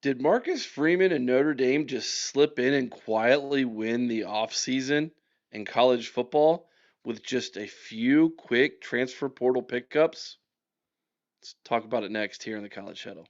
Did Marcus Freeman and Notre Dame just slip in and quietly win the offseason in college football with just a few quick transfer portal pickups? Let's talk about it next here in the College Huddle.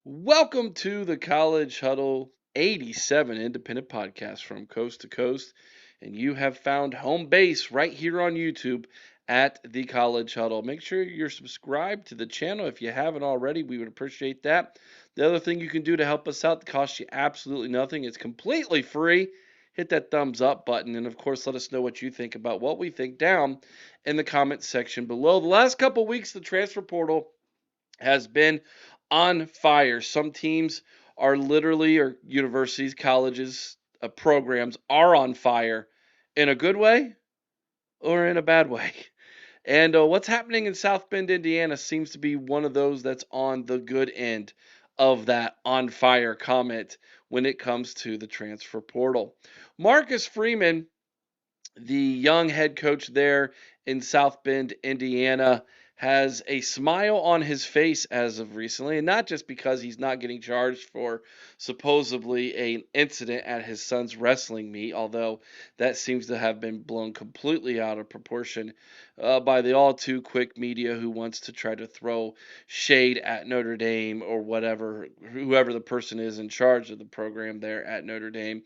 Welcome to the College Huddle 87 independent podcast from coast to coast. And you have found home base right here on YouTube at the College Huddle. Make sure you're subscribed to the channel if you haven't already. We would appreciate that. The other thing you can do to help us out that costs you absolutely nothing, it's completely free. Hit that thumbs up button. And of course, let us know what you think about what we think down in the comment section below. The last couple weeks, the transfer portal has been on fire. Some teams are literally, or universities, colleges, programs are on fire in a good way or in a bad way. And what's happening in South Bend, Indiana seems to be one of those that's on the good end of that on fire comment when it comes to the transfer portal. Marcus Freeman, the young head coach there in South Bend, Indiana, has a smile on his face as of recently, and not just because he's not getting charged for supposedly an incident at his son's wrestling meet, although that seems to have been blown completely out of proportion by the all too quick media who wants to try to throw shade at Notre Dame or whatever, whoever the person is in charge of the program there at Notre Dame.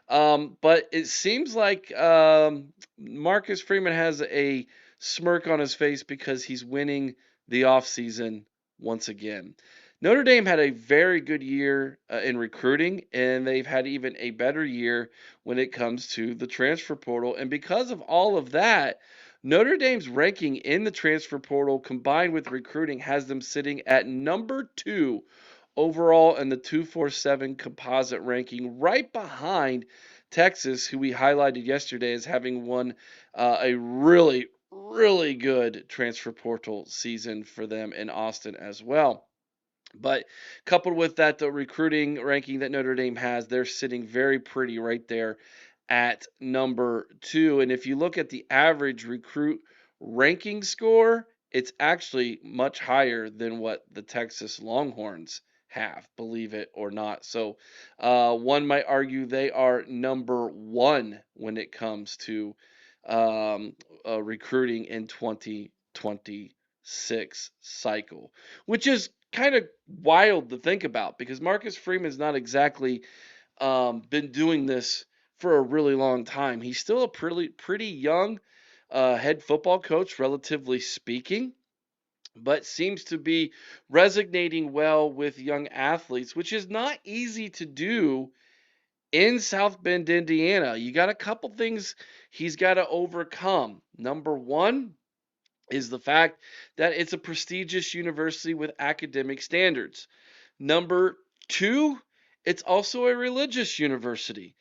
But it seems like Marcus Freeman has a smirk on his face because he's winning the offseason once again. Notre Dame had a very good year in recruiting, and they've had even a better year when it comes to the transfer portal. And because of all of that, Notre Dame's ranking in the transfer portal combined with recruiting has them sitting at number 2 overall in the 247 composite ranking, right behind Texas, who we highlighted yesterday as having won a really good transfer portal season for them in Austin as well. But coupled with that, the recruiting ranking that Notre Dame has, they're sitting very pretty right there at number 2. And if you look at the average recruit ranking score, it's actually much higher than what the Texas Longhorns have, believe it or not. So one might argue they are number 1 when it comes to recruiting in 2026 cycle, which is kind of wild to think about because Marcus Freeman's not exactly been doing this for a really long time. He's still a pretty young head football coach, relatively speaking, but seems to be resonating well with young athletes, which is not easy to do in South Bend, Indiana. You got a couple things he's got to overcome. Number 1 is the fact that it's a prestigious university with academic standards. Number 2, it's also a religious university.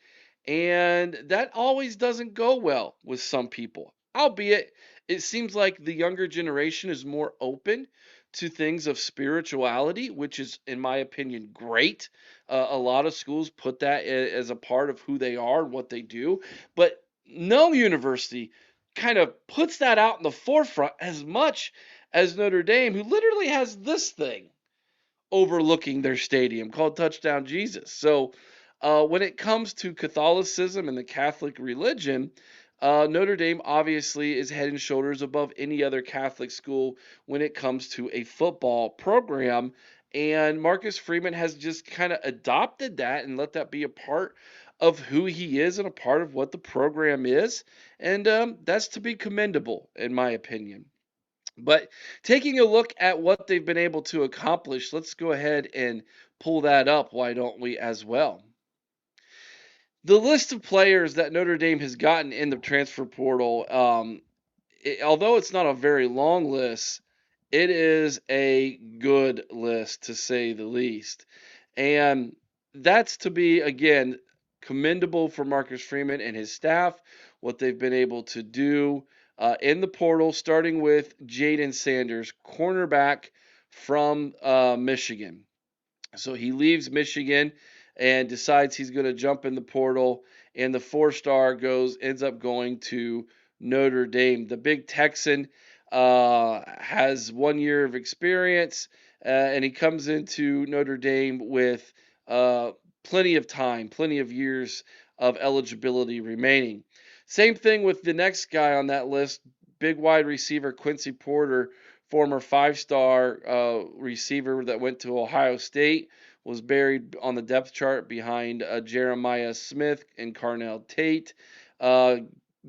And that always doesn't go well with some people. Albeit, it seems like the younger generation is more open to things of spirituality, which is, in my opinion, great. A lot of schools put that as a part of who they are and what they do. But no university kind of puts that out in the forefront as much as Notre Dame, who literally has this thing overlooking their stadium called Touchdown Jesus. So when it comes to Catholicism and the Catholic religion, Notre Dame obviously is head and shoulders above any other Catholic school when it comes to a football program. And Marcus Freeman has just kind of adopted that and let that be a part of who he is and a part of what the program is. And that's to be commendable, in my opinion. But taking a look at what they've been able to accomplish, let's go ahead and pull that up, why don't we, as well. The list of players that Notre Dame has gotten in the transfer portal, although it's not a very long list, it is a good list, to say the least. And that's to be, again, commendable for Marcus Freeman and his staff, what they've been able to do in the portal, starting with Jaden Sanders, cornerback from Michigan. So he leaves Michigan and decides he's going to jump in the portal and the 4-star ends up going to Notre Dame. The big Texan has 1 year of experience, and he comes into Notre Dame with uh, plenty of time, plenty of years of eligibility remaining. Same thing with the next guy on that list, big wide receiver Quincy Porter, former 5-star receiver that went to Ohio State, was buried on the depth chart behind Jeremiah Smith and Carnell Tate. Uh,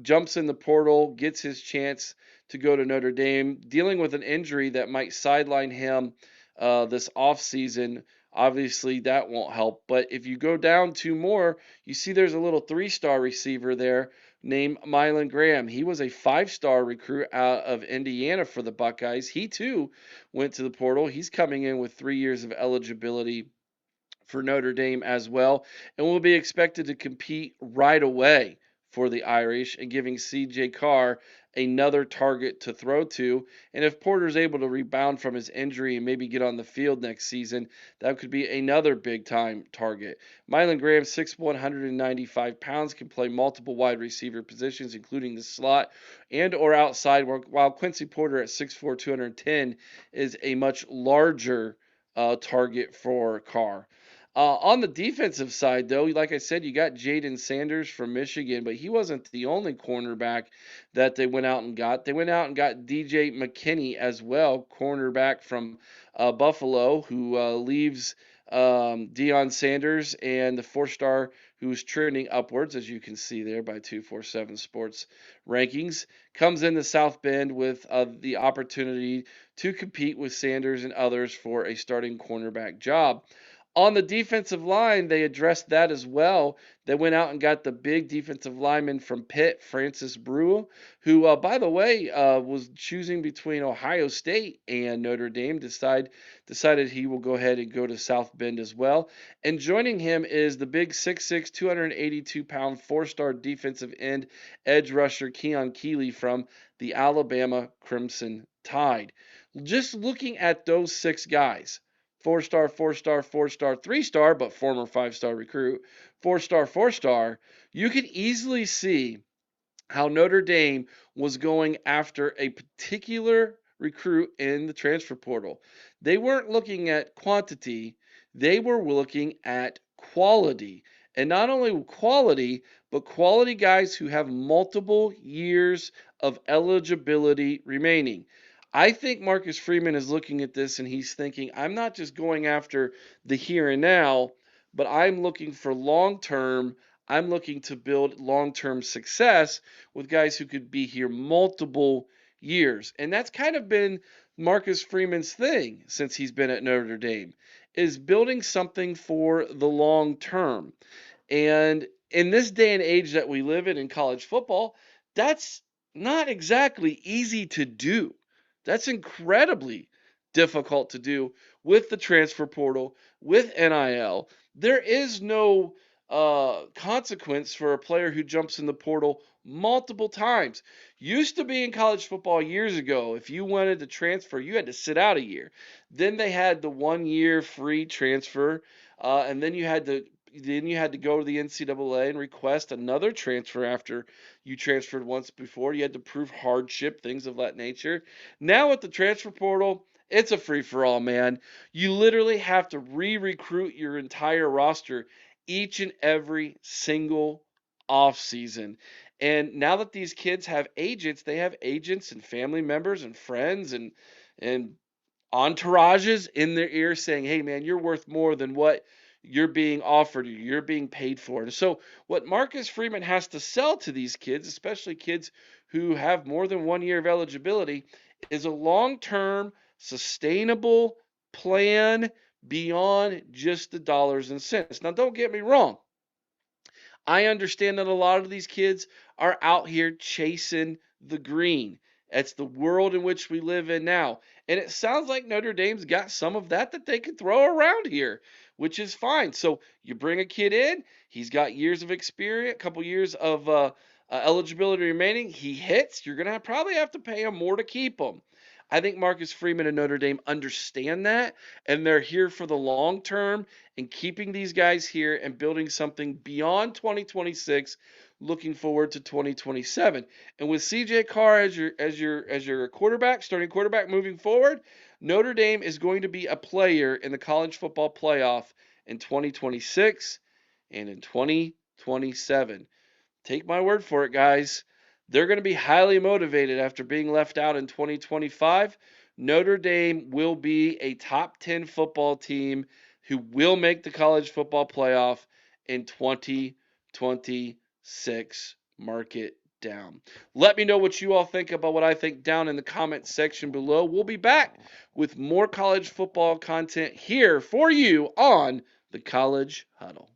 Jumps in the portal, gets his chance to go to Notre Dame, dealing with an injury that might sideline him this offseason. Obviously, that won't help. But if you go down two more, you see there's a little 3-star receiver there named Mylan Graham. He was a 5-star recruit out of Indiana for the Buckeyes. He too went to the portal. He's coming in with 3 years of eligibility for Notre Dame as well, and will be expected to compete right away for the Irish, and giving CJ Carr another target to throw to. And if Porter's able to rebound from his injury and maybe get on the field next season, that could be another big time target. Mylan Graham, 6'1", 195 pounds, can play multiple wide receiver positions, including the slot and or outside, while Quincy Porter at 6'4", 210 is a much larger target for Carr. On the defensive side, though, like I said, you got Jaden Sanders from Michigan, but he wasn't the only cornerback that they went out and got. They went out and got DJ McKinney as well, cornerback from Buffalo, who leaves Deion Sanders and the 4-star who's trending upwards, as you can see there by 247 Sports rankings, comes into South Bend with the opportunity to compete with Sanders and others for a starting cornerback job. On the defensive line, they addressed that as well. They went out and got the big defensive lineman from Pitt, Francis Brew, who, by the way, was choosing between Ohio State and Notre Dame. Decided he will go ahead and go to South Bend as well. And joining him is the big 6'6", 282-pound 4-star defensive end edge rusher Keon Keeley from the Alabama Crimson Tide. Just looking at those 6 guys, 4-star, 4-star, 4-star, 3-star, but former 5-star recruit, 4-star, 4-star, you can easily see how Notre Dame was going after a particular recruit in the transfer portal. They weren't looking at quantity, they were looking at quality. And not only quality, but quality guys who have multiple years of eligibility remaining. I think Marcus Freeman is looking at this and he's thinking, I'm not just going after the here and now, but I'm looking for long term. I'm looking to build long term success with guys who could be here multiple years. And that's kind of been Marcus Freeman's thing since he's been at Notre Dame, is building something for the long term. And in this day and age that we live in college football, that's not exactly easy to do. That's incredibly difficult to do with the transfer portal, with NIL. There is no consequence for a player who jumps in the portal multiple times. Used to be in college football years ago, if you wanted to transfer, you had to sit out a year. Then they had the 1 year free transfer, and then you had to go to the NCAA and request another transfer after you transferred once before. You had to prove hardship, things of that nature. Now with the transfer portal, it's a free-for-all, man. You literally have to re-recruit your entire roster each and every single offseason. And now that these kids have agents, they have agents and family members and friends and entourages in their ear saying, hey, man, you're worth more than what you're being offered, you're being paid for. And so, what Marcus Freeman has to sell to these kids, especially kids who have more than 1 year of eligibility, is a long term, sustainable plan beyond just the dollars and cents. Now, don't get me wrong. I understand that a lot of these kids are out here chasing the green. That's the world in which we live in now. And it sounds like Notre Dame's got some of that they can throw around here, which is fine. So you bring a kid in, he's got years of experience, a couple years of eligibility remaining. He hits, you're going to probably have to pay him more to keep him. I think Marcus Freeman and Notre Dame understand that, and they're here for the long term and keeping these guys here and building something beyond 2026, looking forward to 2027. And with CJ Carr as your quarterback, starting quarterback moving forward, Notre Dame is going to be a player in the college football playoff in 2026 and in 2027. Take my word for it, guys. They're going to be highly motivated after being left out in 2025. Notre Dame will be a top 10 football team who will make the college football playoff in 2026. Mark it down. Let me know what you all think about what I think down in the comments section below. We'll be back with more college football content here for you on the College Huddle.